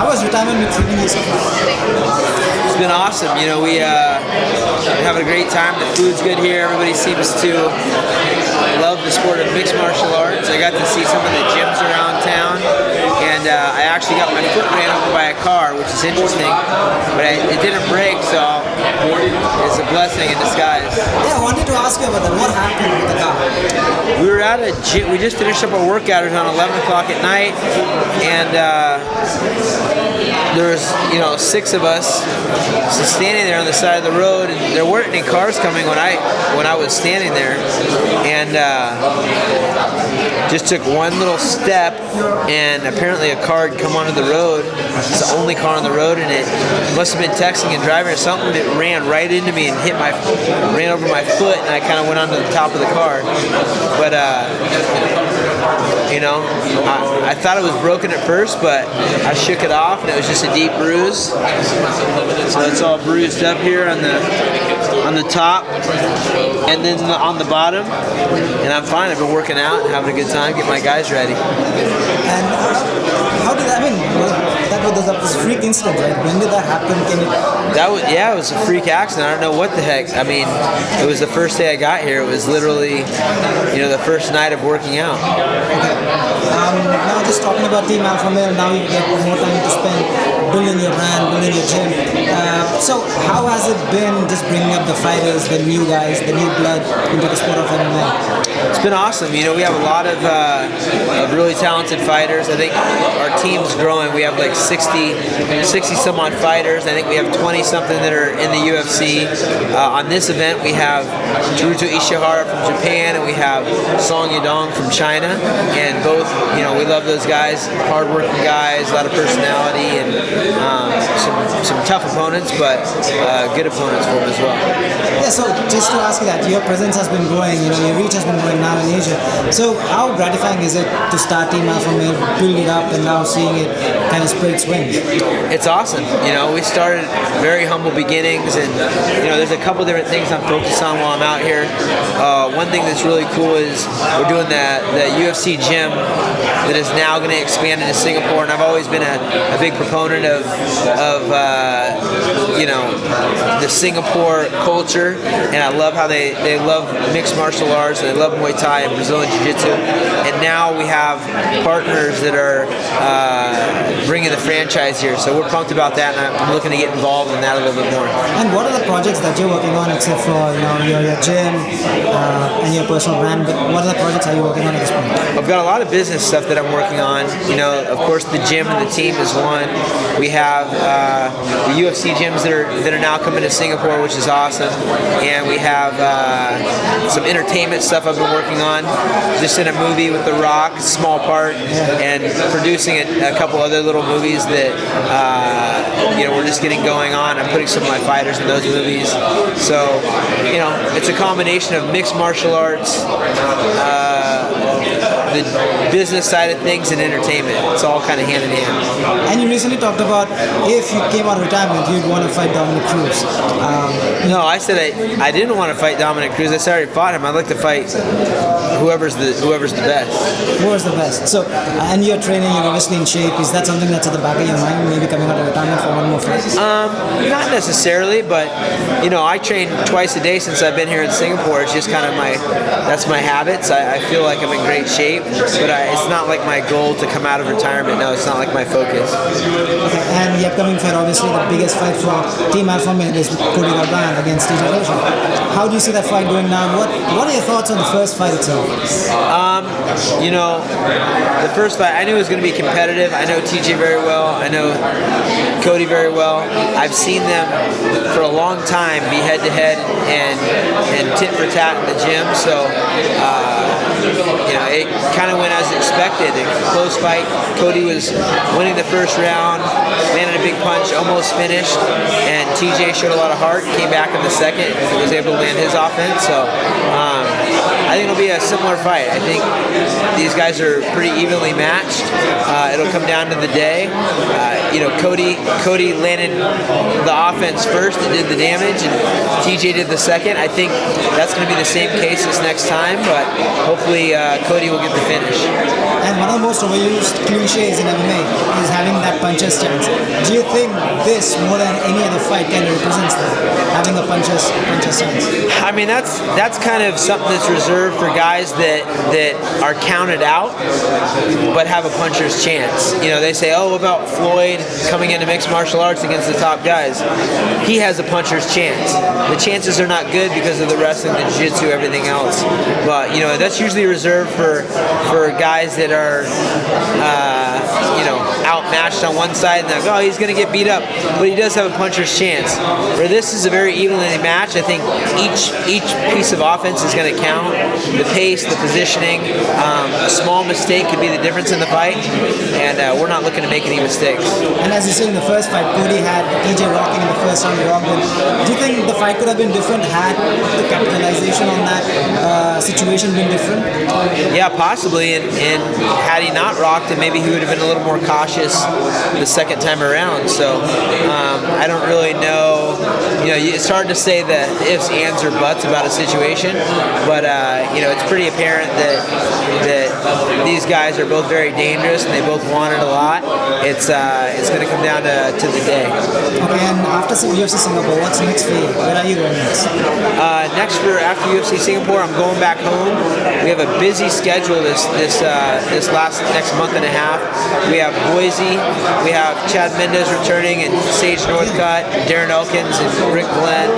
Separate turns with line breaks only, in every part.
How was retirement been treating you so far?
It's been awesome. You know, we're having a great time. The food's good here. Everybody seems to love the sport of mixed martial arts. I got to see some of the gyms around town, and I actually got my foot ran over by a car, which is interesting, but it didn't break, so it's a blessing in disguise.
Yeah, I wanted to ask you about that. What happened with the car?
We were at a gym. We just finished up our workout. It was around 11 o'clock at night, and there was, 6 of us standing there on the side of the road, and there weren't any cars coming when I was standing there, and just took one little step, and apparently a car had come onto the road. It's the only car on the road, and it must have been texting and driving or something. It ran right into me and ran over my foot, and I kind of went onto the top of the car. But I thought it was broken at first, but I shook it off, and it was just a deep bruise. So it's all bruised up here on the top, and then on the bottom. And I'm fine. I've been working out and having a good time, getting my guys ready.
And how did that? I mean, that was a freak incident, right? When did that happen?
It was a freak accident. I don't know what the heck. I mean, it was the first day I got here. It was literally, the first night of working out.
Okay. Now just talking about Team Alpha Male, now you get more time to spend building your brand, building your gym. So how has it been just bringing up the fighters, the new guys, the new blood into the sport of MMA?
It's been awesome. We have a lot of really talented fighters. I think our team's growing. We have like 60 some odd fighters. I think we have 20 something that are in the UFC. On this event, we have Urijah Faber from Japan, and we have Song Yadong from China. And both, we love those guys. Hardworking guys, a lot of personality, and some tough opponents, but good opponents for them as well.
Yeah. So just to ask you that, your presence has been growing. Your reach has been growing now in Asia. So how gratifying is it to start Team Alpha Male, build it up, and now seeing it kind of spread its wings?
It's awesome. We started very humble beginnings, and there's a couple different things I'm focused on while I'm out here. One thing that's really cool is we're doing the UFC gym that is now going to expand into Singapore, and I've always been a big proponent of the Singapore culture, and I love how they love mixed martial arts, and they love Muay Thai and Brazilian Jiu-Jitsu, and now we have partners that are bringing the franchise here, so we're pumped about that, and I'm looking to get involved in that a little bit more.
And what are the projects that you're working on, except for your gym and your personal brand? But what other projects are you working on at this point?
I've got a lot of business stuff that I'm working on. Of course, the gym and the team is one. We have the UFC gyms that are now coming to Singapore, which is awesome, and we have some entertainment stuff I've been working on. Just in a movie with The Rock, small part, and producing a couple other little movies that we're just getting going on. I'm putting some of my fighters in those movies. So it's a combination of mixed martial arts, the business side of things, and entertainment. It's all kind of hand in hand.
And you recently talked about if you came out of retirement, you'd want to fight Dominic Cruz.
No, I said I didn't want to fight Dominic Cruz. I said I already fought him. I'd like to fight whoever's the best.
Whoever's the best. So, and you're training, you're obviously in shape. Is that something that's at the back of your mind, maybe coming out of retirement for one more fight?
Not necessarily, but I train twice a day since I've been here in Singapore. It's just kind of that's my habits. I feel like I'm in great shape, but it's not like my goal to come out of retirement. No, it's not like my focus.
Okay, and the upcoming fight, obviously the biggest fight for Team Alpha Male is Cody against Urijah. How do you see that fight going now? What are your thoughts on the first fight itself?
The first fight, I knew it was going to be competitive. I know TJ very well. I know Cody very well. I've seen them for a long time be head-to-head and tit for tat in the gym. So, it kind of went as expected. A close fight. Cody was winning the first round, landed a big punch, almost finished, and TJ showed a lot of heart, came back in the second, and was able to land his offense. So I think it'll be a similar fight. I think these guys are pretty evenly matched. It'll come down to the day. Cody landed the offense first and did the damage, and TJ did the second. I think that's going to be the same case this next time, but hopefully Cody will get the finish.
And one of the most overused cliches in MMA is having that puncher's chance. Do you think this, more than any other fight, kind of represents that, having a puncher's chance?
I mean, that's kind of something that's reserved for guys that are counted out but have a puncher's chance. They say, oh, what about Floyd coming into mixed martial arts against the top guys? He has a puncher's chance. The chances are not good because of the wrestling, the jiu-jitsu, everything else. But that's usually reserved for guys that are outmatched on one side, and they're like, oh, he's going to get beat up, but he does have a puncher's chance. Where this is a very evenly match, I think each piece of offense is going to count. The pace, the positioning, a small mistake could be the difference in the fight, and we're not looking to make any mistakes.
And as you say, in the first fight, Cody had TJ rocking in the first round, rocked him. Do you think the fight could have been different had the capitalization on that situation been different?
Yeah, possibly, and had he not rocked it, maybe he would have been a little more cautious the second time around. So I don't really know. It's hard to say the ifs, ands, or buts about a situation, but it's pretty apparent that these guys are both very dangerous and they both want it a lot. It's going to come down to the day.
Okay, and after UFC Singapore, what's next for you? Where are you going next?
After UFC Singapore, I'm going back home. We have a busy schedule this next month and a half. We have Boise, we have Chad Mendez returning, and Sage Northcutt, Darren Elkins, and Rick Glenn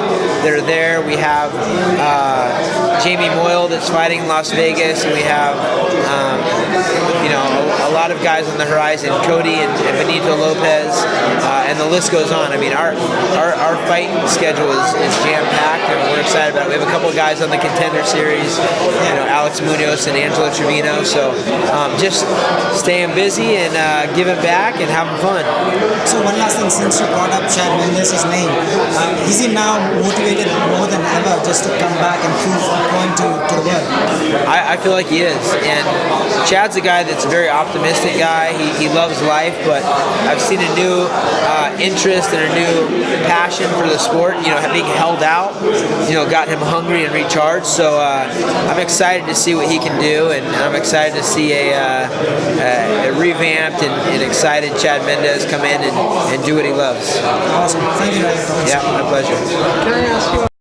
that are there. We have Jamie Moyle that's fighting in Las Vegas, and we have a lot of guys on the horizon, Cody and Benito Lopez, and the list goes on. I mean, our fight schedule is jam-packed, and we're excited about it. We have a couple of guys on the Contender Series, Alex Munoz and Angelo Trevino, so just staying busy and giving back and having fun.
So one last thing, since you brought up Chad Mendez's name, is he now motivated more than ever just to come back and prove a point to the world?
I feel like he is, and Chad's a guy that's a very optimistic guy. He loves life, but I've seen a new interest and a new passion for the sport. Being held out, got him hungry and recharged. So I'm excited to see what he can do, and I'm excited to see a revamped and excited Chad Mendez come in and do what he loves.
Awesome. Thank you, Ryan.
Yeah, my pleasure.
Can I ask you